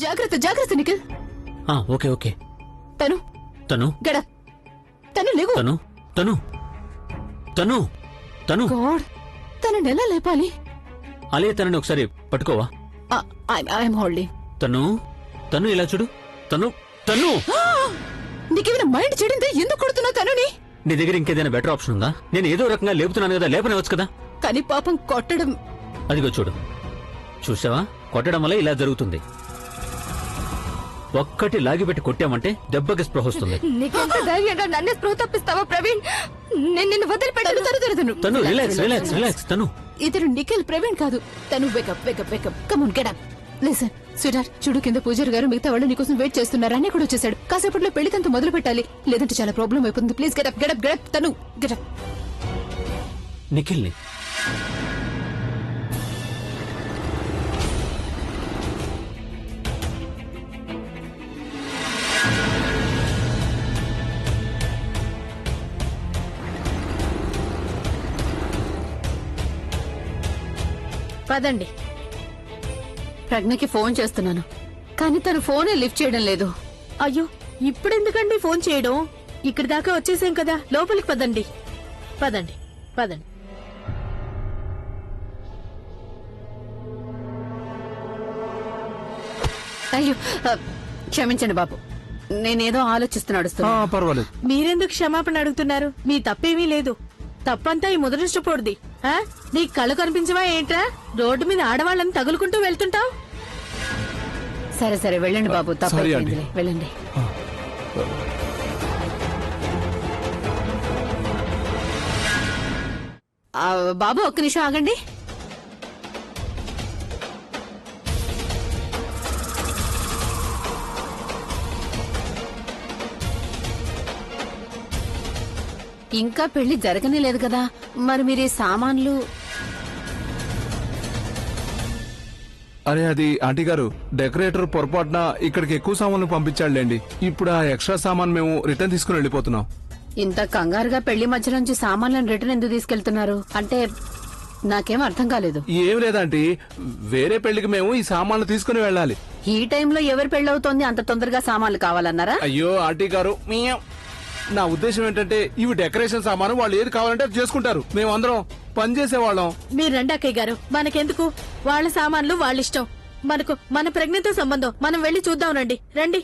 జాగ్రత్త జాగ్రత్త Nikhil. Okay okay. తను తను గడ తను లేవు. తను తను తను తను గాడ్, తనని ఎలా లేపాలి? అలే తనని ఒకసారి పట్టుకోవా? I'm holding. తను తను ఇలా చూడు. తను తను నీకేమైనా మైండ్ చెడిందే? ఎందుకు కొడుతున్నావు తనుని? నీ దగ్గర ఇంకేదైనా బెటర్ ఆప్షన్ ఉందా? నేను ఏదో రకంగా లేపుతున్నాను కదా, లేపనివచ్చు కదా. కానీ పాపం కొట్టడం. అదిగో చూడు, చూసావా? కొట్టడం వల్ల ఇలా జరుగుతుంది. ఒక్కటి లాగిపెట్టి కొట్టామంటే దెబ్బకి స్పృహ వస్తుంది. నీకెంత ధైర్యంగా నన్నే స్పృహ తప్పిస్తావా ప్రవీణ్? నేను నిన్ను వదిలిపెట్టాను. తను రిలాక్స్ రిలాక్స్ రిలాక్స్. తను ఇతను నిఖిల్, ప్రవీణ్ కాదు. తను wake up wake up wake up. Come on get up. Listen sweetheart, చూడు కింద పూజారి గారు మిగతా వాళ్ళు నీకోసం వెయిట్ చేస్తున్నారు. అన్నీ కూడా వచ్చేసాడు. కాసేపట్లో పెళ్లి తనతో మొదలు పెట్టాలి, లేదంటే చాలా ప్రాబ్లం అయిపోతుంది. Please get up get up get up. తను గెట్ అప్. నిఖిల్ని పదండి. ప్రజ్ఞకి ఫోన్ చేస్తున్నాను, కానీ తను ఫోనే లిఫ్ట్ చేయడం లేదు. అయ్యో, ఇప్పుడెందుకండి ఫోన్ చేయడం? ఇక్కడి దాకా వచ్చేసాం కదా, లోపలికి పదండి. పదండి పదండి. అయ్యో క్షమించండి బాబు, నేనేదో ఆలోచిస్తున్నాడు. పర్వాలేదు. మీరెందుకు క్షమాపణ అడుగుతున్నారు? మీ తప్పేమీ లేదు. తప్పంతా ఈ ముదృష్టపోడిది. నీకు కళ్ళు కనిపించవా ఏంట్రా? రోడ్డు మీద ఆడవాళ్ళని తగులుకుంటూ వెళ్తుంటావు. సరే సరే వెళ్ళండి బాబు, తప్పైపోయిందిలే, వెళ్ళండి. బాబు ఒక్క నిమిషం ఆగండి. ఇంకా పెళ్లి జరగనే లేదు కదా, మరి మీరే సామాన్లు? అరే అది ఆంటీ గారు, డెకరేటర్ పొరపాటున ఇక్కడికి ఎక్కువ సామాన్లు పంపించాడులేండి. ఇప్పుడు ఆ ఎక్స్ట్రా సామాన్ మేము రిటర్న్ తీసుకుని వెళ్ళిపోతున్నాం. ఇంత కంగారుగా పెళ్లి మధ్య నుంచి సామాన్లను రిటర్న్ ఎందుకు తీసుకెళ్తున్నారు? అంటే నాకేం అర్థం కాలేదు. ఏం లేదంటీ, వేరే పెళ్లికి మేము ఈ సామాన్లు తీసుకుని వెళ్ళాలి. ఈ టైంలో ఎవరి పెళ్ళవుతోంది? అంత తొందరగా సామాన్లు కావాలన్నారా? అయ్యో ఆంటీ గారు, నా ఉద్దేశం ఏంటంటే ఇవి డెకరేషన్ సామాను, వాళ్ళు ఏది కావాలంటే అది చేసుకుంటారు. మేమందరం పనిచేసేవాళ్ళం. మీరు రండి అక్కయ్య గారు, మనకెందుకు? వాళ్ళ సామాన్లు వాళ్ళిష్టం, మనకు మన ప్రజ్ఞతో సంబంధం. మనం వెళ్లి చూద్దాం. రండి రండి.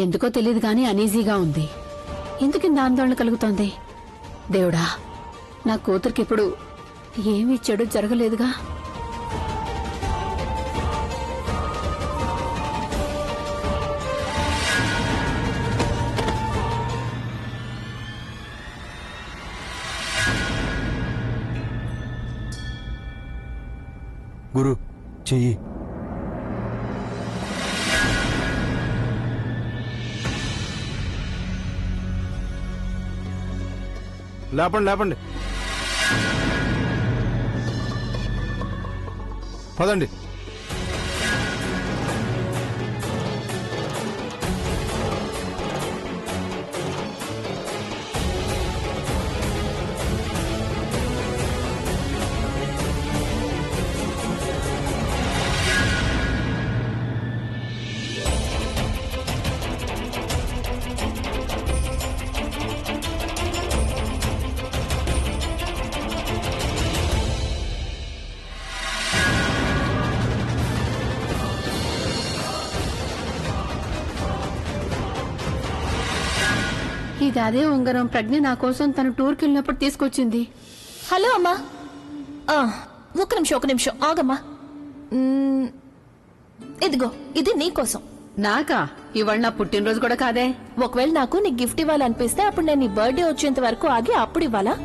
ఎందుకో తెలియదు గాని అనీజీగా ఉంది. ఎందుకింత ఆందోళన కలుగుతోంది? దేవుడా, నా కూతురికి ఇప్పుడు ఏమీ చెడు జరగలేదుగా. గురు చెయ్యి. లేపండి లేపండి, పదండి. ఇది అదే ఉంగరం. ప్రజ్ఞ నా కోసం తను టూర్కి వెళ్ళినప్పుడు తీసుకొచ్చింది. హలో అమ్మా, ఒక నిమిషం ఆగమ్మా. ఇదిగో, ఇది నీకోసం. నాకా? ఇవాళ నా పుట్టినరోజు కూడా కాదే. ఒకవేళ నాకు నీ గిఫ్ట్ ఇవ్వాలనిపిస్తే అప్పుడు నేను నీ బర్త్డే వచ్చేంత వరకు ఆగి అప్పుడు ఇవ్వాలా?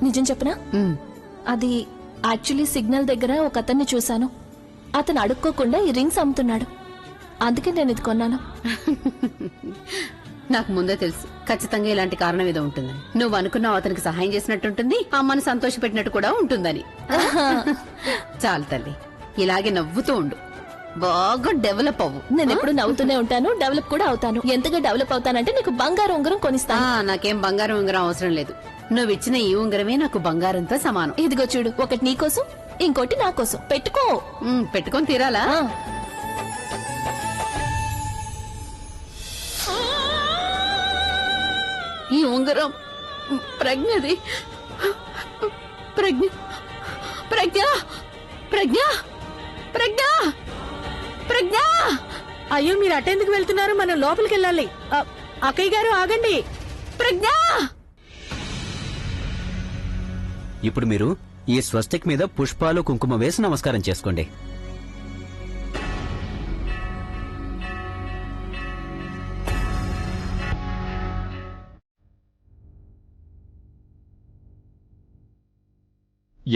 నిజం చెప్పనా? అది యాక్చువల్లీ సిగ్నల్ దగ్గర ఒక అతన్ని చూశాను. అతను అడుక్కోకుండా ఈ రింగ్స్ అమ్ముతున్నాడు, అందుకే నేను ఇది కొన్నాను. నాకు ముందే తెలుసు ఖచ్చితంగా ఇలాంటి కారణం ఏదో ఉంటుందని. నువ్వు అనుకున్నావు అతనికి సహాయం చేసినట్టుంటుంది, అమ్మను సంతోష పెట్టినట్టు కూడా ఉంటుందని. చాలు తల్లి, ఇలాగే నవ్వుతూ ఉండు. బాగా డెవలప్ అవ్వు. నేను ఎప్పుడు నవ్వుతూనే ఉంటాను, డెవలప్ కూడా అవుతాను. ఎంతగా డెవలప్ అవుతానంటే నీకు బంగారు ఉంగరం కొనిస్తాను. నాకేం బంగారం ఉంగరం అవసరం లేదు. నువ్వు ఇచ్చిన ఈ ఉంగరమే నాకు బంగారంతో సమానం. ఇదిగో చూడు, ఒకటి నీ కోసం, ఇంకోటి నా కోసం. పెట్టుకో. పెట్టుకొని తీరాలా? ఆ. ఈ ఉంగరం ప్రజ్ఞది. ప్రజ్ఞ ప్రజ్ఞ ప్రజ్ఞ ప్రజ్ఞ ప్రజ్ఞ. అయ్యో, మీరు అటెందుకు వెళ్తున్నారు? మనం లోపలికి వెళ్ళాలి. అక్కయ్య గారు ఆగండి. ప్రజ్ఞ. ఇప్పుడు మీరు ఈ స్వస్తిక్ మీద పుష్పాలు కుంకుమ వేసి నమస్కారం చేసుకోండి.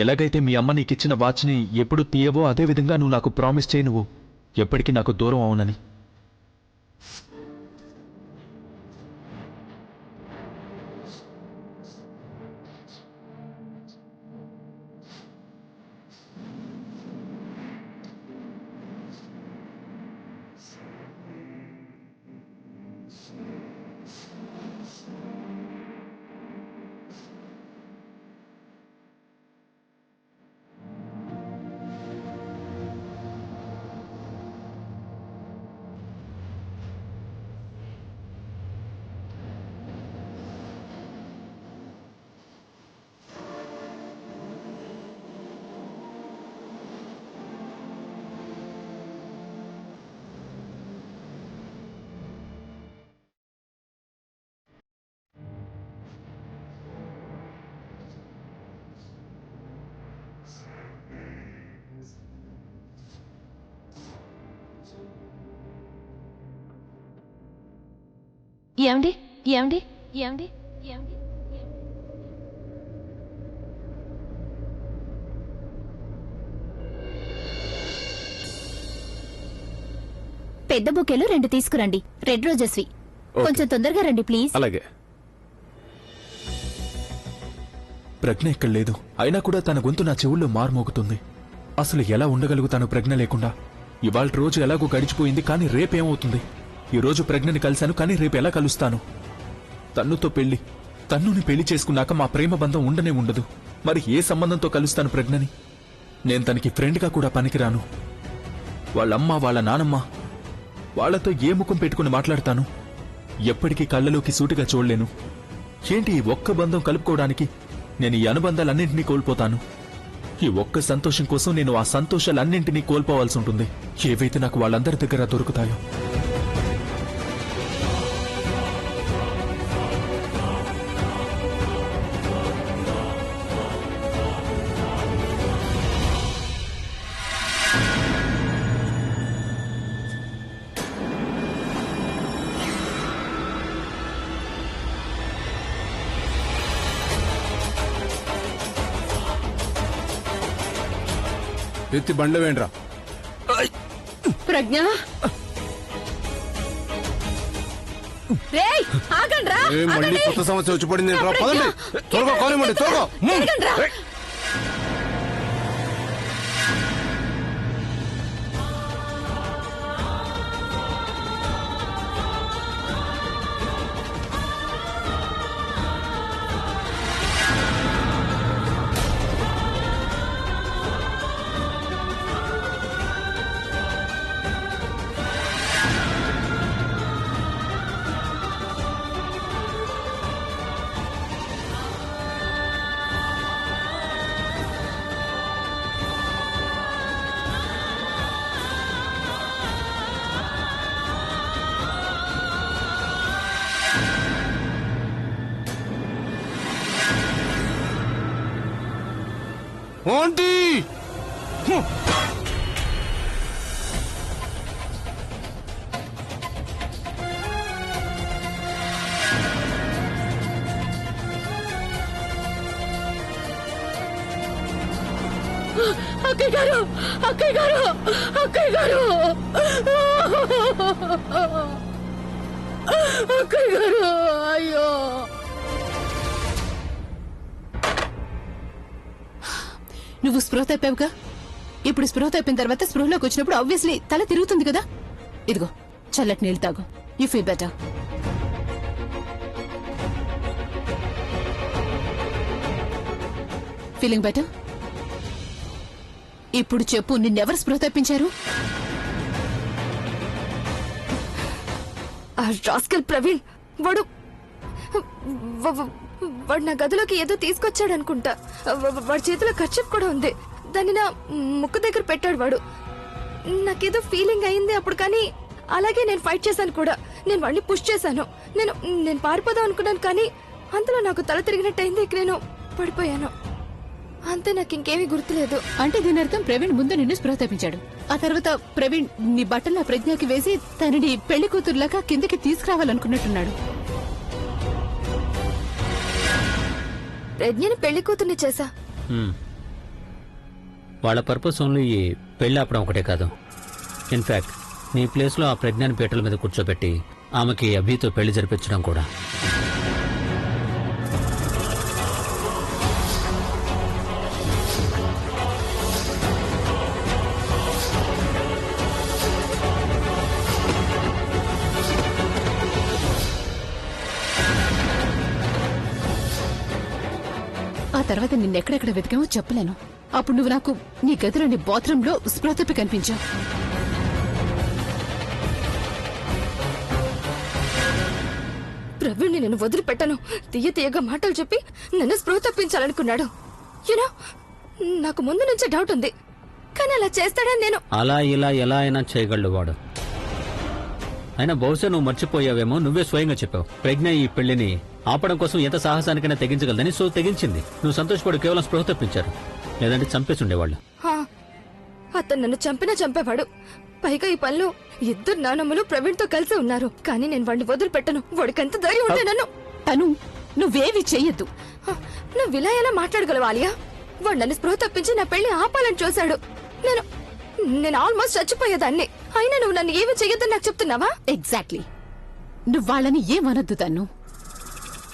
ఎలాగైతే మీ అమ్మ నీకిచ్చిన వాచ్ని ఎప్పుడు తీయవో అదే విధంగా నువ్వు నాకు ప్రామిస్ చేయి, నువ్వు ఎప్పటికీ నాకు దూరం అవునని. ఏమండి ఏమండి ఏమండి ఏమండి? పెద్ద బొకేలు 2 తీసుకురండి. రెడ్ రోజెస్వి. కొంచెం తొందరగా రండి ప్లీజ్. అలాగే. ప్రజ్ఞ ఇక్కడ లేదు, అయినా కూడా తన గొంతు నా చెవుల్లో మార్మోగుతుంది. అసలు ఎలా ఉండగలుగుతాను ప్రజ్ఞ లేకుండా? ఇవాళ రోజు ఎలాగో గడిచిపోయింది, కానీ రేపేమవుతుంది? ఈ రోజు ప్రజ్ఞని కలిశాను, కానీ రేపు ఎలా కలుస్తాను? తన్నుతో పెళ్లి, తన్నుని పెళ్లి చేసుకున్నాక మా ప్రేమ బంధం ఉండనే ఉండదు. మరి ఏ సంబంధంతో కలుస్తాను ప్రజ్ఞని? నేను తనకి ఫ్రెండ్గా కూడా పనికిరాను. వాళ్ళమ్మ, వాళ్ళ నానమ్మ, వాళ్లతో ఏ ముఖం పెట్టుకుని మాట్లాడతాను? ఎప్పటికీ కళ్ళలోకి సూటిగా చూడలేను. ఏంటి ఈ ఒక్క బంధం కలుపుకోవడానికి నేను ఈ అనుబంధాలన్నింటినీ కోల్పోతాను? ఈ ఒక్క సంతోషం కోసం నేను ఆ సంతోషాలన్నింటినీ కోల్పోవాల్సి ఉంటుంది, ఏవైతే నాకు వాళ్ళందరి దగ్గర దొరుకుతాయో. ఎత్తి బండ్ల వేండ్రా. ప్రజ్ఞ. రేయ్ ఆగండ్రా. మళ్ళీ కొత్త సమస్య వచ్చి పడింది. పదండి, త్వరగా కానివ్వండి, త్వరగా. ఆంటీ, అక్కయ్య గారు, అక్కయ్య గారు, అక్కయ్య గారు, అక్కయ్య గారు, అయ్యో. నువ్వు స్పృహ తప్పావుగా, ఇప్పుడు స్పృహ తప్పిన తర్వాత స్పృహలోకి వచ్చినప్పుడు ఆబ్వియస్లీ తల తిరుగుతుంది కదా. ఇదిగో చల్లటి నీళ్ళు తాగు. You feel better. Feeling better? ఇప్పుడు చెప్పు, నిన్నెవరు స్పృహ తప్పించారు? ఆ రాస్కల్ ప్రవీణ్. వాడు వాడు నా గదిలోకి ఏదో తీసుకొచ్చాడు అనుకుంటా. వాడి చేతిలో కర్చీఫ్ కూడా ఉంది. దాన్ని నా ముక్కు దగ్గర పెట్టాడు వాడు. నాకేదో ఫీలింగ్ అయింది అప్పుడు, కానీ అలాగే నేను ఫైట్ చేశాను కూడా. నేను వాడిని పుష్ చేశాను. నేను పారిపోదాం అనుకున్నాను, కానీ అంతలో నాకు తల తిరిగినట్టయింది. ఇక నేను పడిపోయాను. అంతే, నాకు ఇంకేమీ గుర్తులేదు. అంటే దీని అర్థం ప్రవీణ్ ముందు నిన్ను స్పృహ తప్పించాడు. ఆ తర్వాత ప్రవీణ్ నీ బట్టలు ఆ ప్రజ్ఞకి వేసి తనని పెళ్లి కూతురులాగా కిందకి తీసుకురావాలనుకున్నట్టున్నాడు. ప్రజ్ఞని పెళ్లి కూతుర్ని చేశా. వాళ్ళ పర్పస్ ఓన్లీ ఈ పెళ్లి ఆపడం ఒకటే కాదు. ఇన్ఫాక్ట్ నీ ప్లేస్ లో ఆ ప్రజ్ఞాని పీటల మీద కూర్చోబెట్టి ఆమెకి అభితో పెళ్లి జరిపించడం కూడా. ఆ తర్వాత నిన్నెక్కడెక్కడ వెతికామో చెప్పలేను. అప్పుడు నువ్వు నాకు నీ గదిలోని బాత్రూమ్ లో స్పృహ తప్పి కనిపించావు. ప్రవీణ్ని నేను వదిలిపెట్టను. తీయగా మాటలు చెప్పి నన్ను స్పృహ తప్పించాలనుకున్నాడు. యూనో, నాకు ముందు నుంచే డౌట్ ఉంది, కానీ అలా చేస్తాడని నేను. అలా ఇలా ఎలా అయినా చేయగలడు వాడు. అయినా బహుశా నువ్వు మర్చిపోయావేమో, నువ్వే స్వయంగా చెప్పావు ప్రజ్ఞ ఈ పెళ్లిని ఆపడం కోసం ఎంత సాహసానికైనా తెగించగలదని. సో తెగించింది. నువ్వు సంతోషపడు, కేవలం స్పృహ తప్పించారు, లేదంటే చంపేసి ఉండేవాళ్ళు. అతను నన్ను చంపినా చంపేవాడు. పైగా ఈ పనిలో ఇద్దరు నానమ్మలు ప్రవీణ్ తో కలిసి ఉన్నారు, కానీ నేను వాడిని వదిలిపెట్టను. వాడికంత ధైర్యం ఉంటే నన్ను. తను నువ్వేవి చెయ్యొద్దు. నువ్వు ఇలా ఎలా మాట్లాడగలవు ఆలియా? వాడు నన్ను స్పృహ తప్పించి నా పెళ్లి ఆపాలని చూశాడు. నేను ఆల్మోస్ట్ చచ్చిపోయేదాన్ని. అయినా నువ్వు నన్ను ఏమి చెయ్యొద్దని నాకు చెప్తున్నావా? ఎగ్జాక్ట్లీ. నువ్వు వాళ్ళని ఏమనొద్దు తన్ను.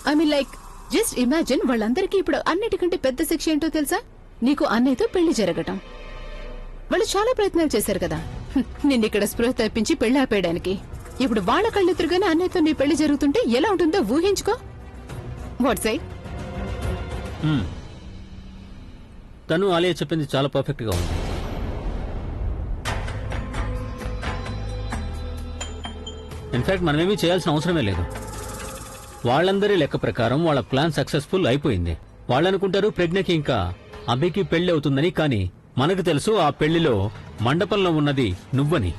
I mean like just imagine, వాళ్ళందరికీ ఇప్పుడు అన్నిటికంటే పెద్ద శిక్ష ఏంటో తెలుసా? నీకు అన్నయ్యతో పెళ్లి జరగటం. వాళ్ళు చాలా ప్రయత్నాలు చేశారు కదా నిన్నిక్కడ స్పృహ తప్పించి పెళ్లి ఆపేయడానికి. ఇప్పుడు వాళ్ళ కళ్ళెదురుగానే అన్నయ్యతో నీ పెళ్లి జరుగుతుంటే ఎలా ఉంటుందో ఊహించుకో. వాట్సై? తను ఆలియా చెప్పింది చాలా పర్ఫెక్ట్ గా ఉంది. ఇన్ఫాక్ట్ మనమేమీ చేయాల్సిన అవసరమే లేదు. వాళ్ళందరి లెక్క ప్రకారం వాళ్ళ ప్లాన్ సక్సెస్ఫుల్ అయిపోయింది. వాళ్ళనుకుంటారు ప్రజ్ఞకి ఇంకా అభికి పెళ్లి అవుతుందని, కానీ మనకు తెలుసు ఆ పెళ్లిలో మండపంలో ఉన్నది నువ్వని.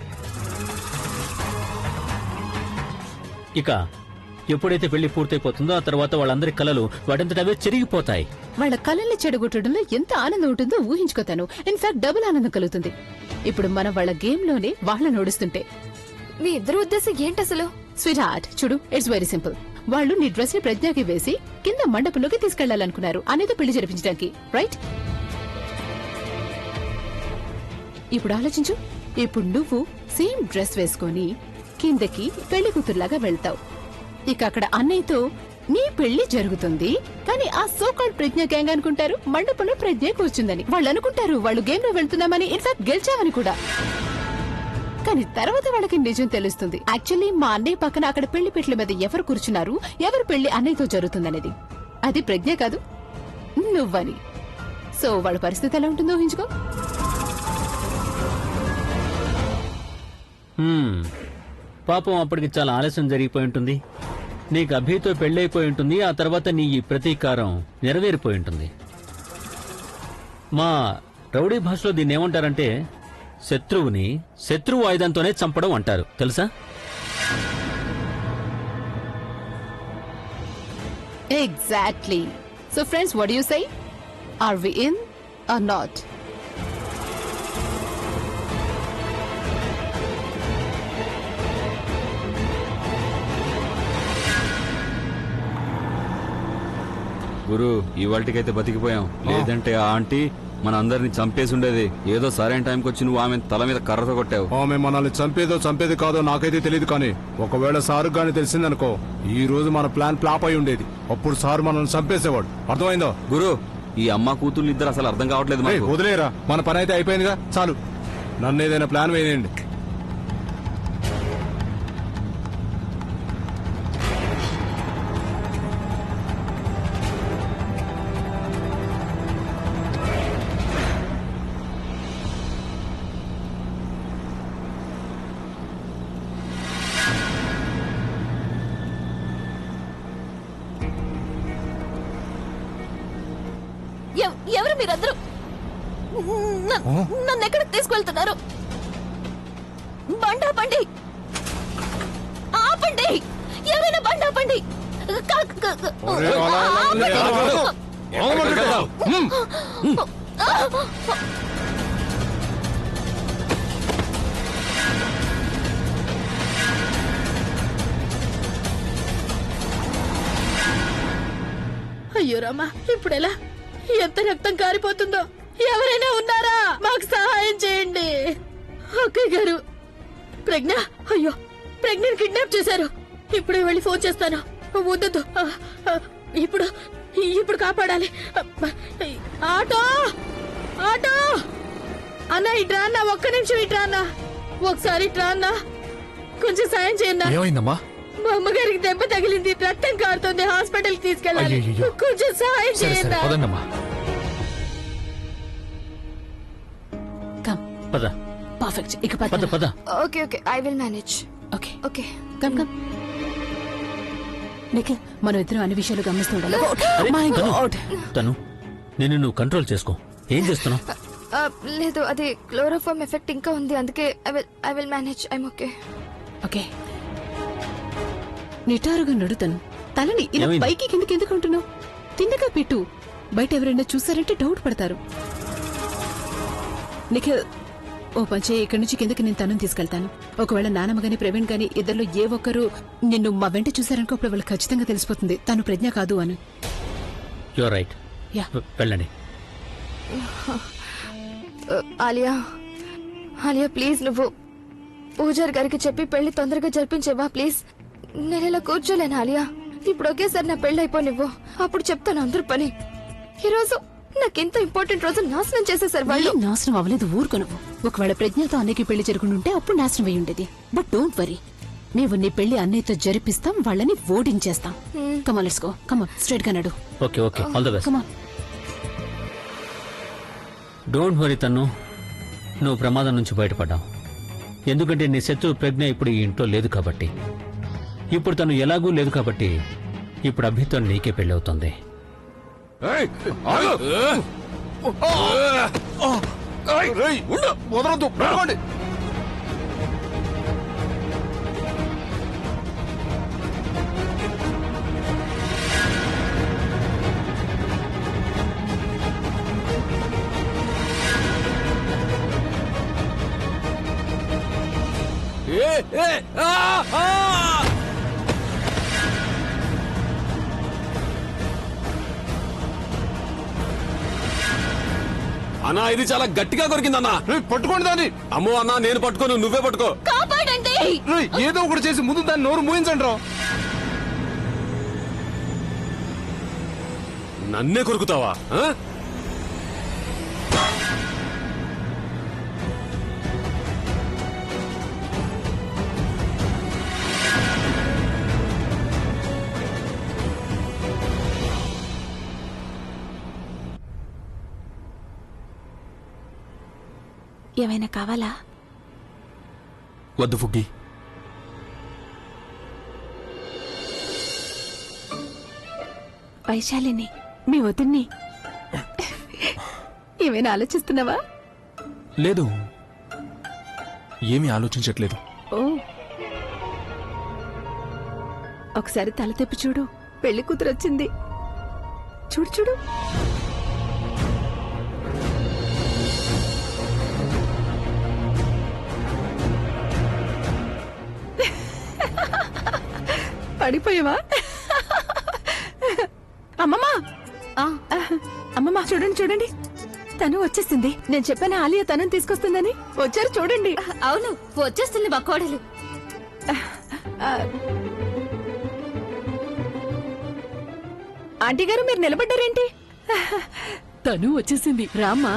ఇక ఎప్పుడైతే పెళ్లి పూర్తయిపోతుందో ఆ తర్వాత వాళ్ళందరి కలలు వాటంతటవే చెరిగిపోతాయి. వాళ్ళ కళల్ని చెడగొట్టడంలో ఎంత ఆనందం ఉంటుందో ఊహించుకోతాను. ఇన్ఫాక్ట్ డబుల్ ఆనందం కలుగుతుంది. ఇప్పుడు మనం వాళ్ళ గేమ్ లోనే వాళ్ళని ఓడిస్తుంటే. మీ ఇద్దరు ఉద్దేశం ఏంటసలు? స్వీట్ హార్ట్, చూడు, ఇట్స్ వెరీ సింపుల్. వాళ్ళు నీ డ్రెస్ ని ప్రజ్ఞకి వేసి కింద మండపంలోకి తీసుకెళ్లాలనుకున్నారు అనేది పెళ్లి జరిపించడానికి, రైట్? ఇప్పుడు ఆలోచించు. ఇప్పుడు నువ్వు సేమ్ డ్రెస్ వేసుకొని కిందకి పెళ్లి కూతురులాగా వెళ్తావు. ఇక అక్కడ అన్నయ్యతో నీ పెళ్లి జరుగుతుంది. కానీ ఆ సోకాల్డ్ ప్రజ్ఞ గ్యాంగ్ అనుకుంటారు మండపంలో ప్రజ్ఞ కూర్చుందని. వాళ్ళు అనుకుంటారు వాళ్ళు గేమ్ లో వెళ్తున్నామని, ఇన్ఫాక్ట్ గెలిచామని కూడా. కానీ తర్వాత వాళ్ళకి నిజం తెలుస్తుంది. యాక్చువల్లీ మా అన్నయ్య పక్కన అక్కడ పెళ్లి పెట్ల మీద ఎవరు కూర్చున్నారు, ఎవరు పెళ్లి అన్నయ్యతో జరుగుతుందనేది అది ప్రజ్ఞ కాదు, నువ్వని. సో వాళ్ళ పరిస్థితి ఎలా ఉంటుందో ఊహించుకో. పాపం అప్పటికి చాలా ఆలస్యం జరిగిపోయి ఉంటుంది. నీకు అభితో పెళ్లైపోయి ఉంటుంది. ఆ తర్వాత నీ ఈ ప్రతీకారం నెరవేరిపోయి ఉంటుంది. మా రౌడీ భాషలో దీన్ని ఏమంటారంటే శత్రువుని శత్రువు ఆయుధంతోనే చంపడం అంటారు, తెలుసా? Exactly. So friends, what do you say? Are we in or not? గురు, ఇవాళకైతే బతికిపోయాం. లేదంటే ఆ ఆంటీ మన అందరిని చంపేసి ఉండేది. ఏదో సరైన టైంకి వచ్చి నువ్వు ఆమె తల మీద కర్రతో కొట్టావు. ఆమె మనల్ని చంపేది కాదో నాకైతే తెలియదు, కానీ ఒకవేళ సారు గాని తెలిసిందనుకో, ఈ రోజు మన ప్లాన్ ఫ్లాప్ అయి ఉండేది. అప్పుడు సారు మనల్ని చంపేసేవాడు. అర్థమైందో? గురు, ఈ అమ్మ కూతుళ్ళు ఇద్దరు అసలు అర్థం కావట్లేదు ఏయ్, మాకు. వదిలేరా, మన పని అయితే అయిపోయిందిగా, చాలు. నన్ను ఏదైనా ప్లాన్ వేయండి. ఎవరు మీరందరూ? నన్ను ఎక్కడికి తీసుకెళ్తున్నారు? బండి ఆపండి, ఆపండి, ఎవరైనా బండి ఆపండి. ఒరే, అలా ఎలా ఉంది? అయ్యో రామా, ఇప్పుడెలా? ఎంత రక్తం కారిపోతుందో. ఎవరైనా ఉన్నారా? మాకు సహాయం చేయండి. అక్కయ్య గారు, ప్రజ్ఞ, అయ్యో ప్రజ్ఞని కిడ్నాప్ చేశారు. ఇప్పుడే వెళ్ళి ఫోన్ చేస్తాను. వద్దొద్దు, ఇప్పుడు ఇప్పుడు కాపాడాలి. ఆటో, ఆటో అన్నా, ఇట్రా అన్నా, ఒక్క నిమిషం ఇట్రా అన్నా, ఒకసారి ఇట్రా అన్నా, కొంచెం సాయం చేయన్నా. ఏమైందమ్మా? మా అమ్మగారికి దెబ్బ తగిలింది, రక్తం కారుతుంది, హాస్పిటల్ కి తీసుకెళ్ళాలి. అయ్యయ్యో. కొంచెం సహాయం సరే సరే చేయన్నా. పదండమ్మా. కమ్, పద పర్ఫెక్ట్. ఇక పద పద. Okay okay, I will manage. Okay, okay. Come come. Nikhil, మనం ఇద్దరం అన్ని విషయాలు గమనిస్తూ ఉండాలి. అరే, My తను, God. తను నిన్ను నువ్వు కంట్రోల్ చేసుకో. ఏం చేస్తున్నావు? లేదు, అది క్లోరోఫామ్ ఎఫెక్ట్ ఇంకా ఉంది, అందుకే I will manage. I'm okay. Okay, నిటారుగా నడుతాను. తలని ఇలా ఏమైంది? పైకి కిందకి ఎందుకు ఉంటున్నావు? తిన్నగా పెట్టు. బయట ఎవరైనా చూసారంటే డౌట్ పడతారు. నిఖిల్, ఓ పంచే, ఇక్కడి నుంచి కిందకి నేను తనని తీసుకెళ్తాను. ఒకవేళ నానమ్మ గాని ప్రవీణ్ గాని ఇద్దరిలో ఏ ఒక్కరు నిన్ను మా వెంట చూసారనుకో, అప్పుడు వాళ్ళకి ఖచ్చితంగా తెలిసిపోతుంది తను ప్రజ్ఞ కాదు అని. Your right. యా, వెళ్ళండి. ఆలియా, ఆలియా ప్లీజ్, నువ్వు పూజారి గారికి చెప్పి పెళ్లి తొందరగా జరిపించేవా ప్లీజ్. నేను ఇలా కూర్చోలేను ఆలియా. ఇప్పుడు ఒకేసారి నా పెళ్లి అయిపో నువ్వు, అప్పుడు చెప్తాను అందరు పని. ఈరోజు నాకెంత ఇంపార్టెంట్ రోజు నాశనం చేసేసారు వాళ్ళు. ఏం నాశనం అవ్వలేదు, ఊరుకో నువ్వు. ఒకవేళ ప్రజ్ఞతో అన్నయ్యకి పెళ్లి జరుగుంటే అప్పుడు నాశనం అయి ఉండేది. బట్ డోంట్ వరీ, మేము నీ పెళ్లి అన్నయ్యతో జరిపిస్తాం, వాళ్ళని ఓడించేస్తాం. కమాన్, లెట్స్ గో. కమాన్, స్ట్రైట్ గా నడు. Okay okay, all the best. Come on. Don't worry తను, నువ్వు ప్రమాదం నుంచి బయటపడ్డావు. ఎందుకంటే నీ శత్రువు ప్రజ్ఞ ఇప్పుడు ఈ ఇంట్లో లేదు కాబట్టి. ఇప్పుడు తను ఎలాగూ లేదు కాబట్టి ఇప్పుడు అభితో నీకే పెళ్లి అవుతుంది. వదలొద్దు, పడుకోండి. అన్నా, ఇది చాలా గట్టిగా కొరికిందన్నా. పట్టుకోండి దాన్ని. అమ్మో అన్నా, నేను పట్టుకోను, నువ్వే పట్టుకో. కాపాడండి. రేయ్, ఏదో ఒకటి చేసి ముందు దాన్ని నోరు మూయించండి రా. నన్నే కొరుకుతావా? ఆ? ఏమైనా కావాలా? వద్దు ఫుగ్గి. వైశాలిని, మీ వదిన్ని ఏమైనా ఆలోచిస్తున్నావా? లేదు, ఏమీ ఆలోచించట్లేదు. ఓ, ఒకసారి తల తెప్పి చూడు, పెళ్లి కూతురు వచ్చింది. చూడు చూడు. పడిపోయావా? అమ్మమ్మా, అమ్మమ్మా చూడండి చూడండి, తను వచ్చేసింది. నేను చెప్పాను ఆలియా తనని తీసుకొస్తుందని. వచ్చారు చూడండి. అవును, వచ్చేస్తుంది మా కోడలు. ఆంటీ గారు, మీరు నిలబడ్డారేంటి? తను వచ్చేసింది రామ్మా.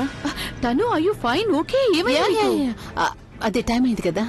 తను అయ్యో ఫైన్ ఓకే ఏమైంది నీకు? అదే టైం అయింది కదా